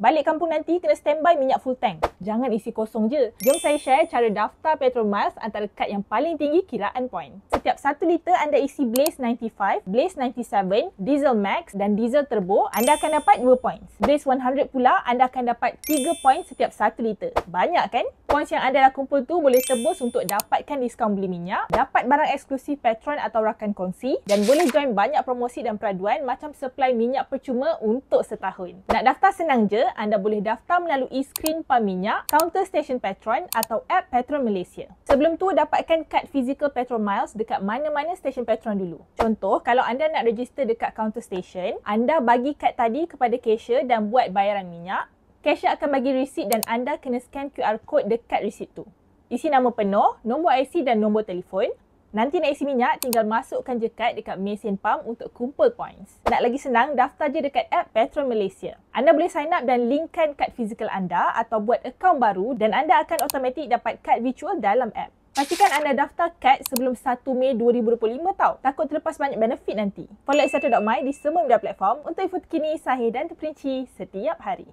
Balik kampung nanti kena standby minyak full tank. Jangan isi kosong je. Jom saya share cara daftar petrol miles antara kad yang paling tinggi kiraan poin. Setiap 1 liter anda isi Blaze 95, Blaze 97, Diesel Max dan Diesel Turbo, anda akan dapat 2 points. Blaze 100 pula, anda akan dapat 3 points setiap 1 liter. Banyak kan? Points yang anda dah kumpul tu boleh tebus untuk dapatkan diskaun beli minyak, dapat barang eksklusif Petron atau rakan kongsi dan boleh join banyak promosi dan peraduan macam supply minyak percuma untuk setahun. Nak daftar senang je, anda boleh daftar melalui skrin pam minyak, kaunter stesen Petron atau app Petron Malaysia. Sebelum tu, dapatkan kad physical Petrol Miles dekat mana-mana stesen Petron dulu. Contoh, kalau anda nak register dekat kaunter stesen, anda bagi kad tadi kepada cashier dan buat bayaran minyak. Cashier akan bagi resit dan anda kena scan QR code dekat resit tu. Isi nama penuh, nombor IC dan nombor telefon. Nanti nak isi minyak, tinggal masukkan je kad dekat mesin pam untuk kumpul points. Nak lagi senang, daftar je dekat app Petron Malaysia. Anda boleh sign up dan linkkan kad fizikal anda atau buat akaun baru dan anda akan automatik dapat kad virtual dalam app. Pastikan anda daftar kad sebelum 1 Mei 2025 tau. Takut terlepas banyak benefit nanti. Follow X1.my di semua media platform untuk info terkini, sahih dan terperinci setiap hari.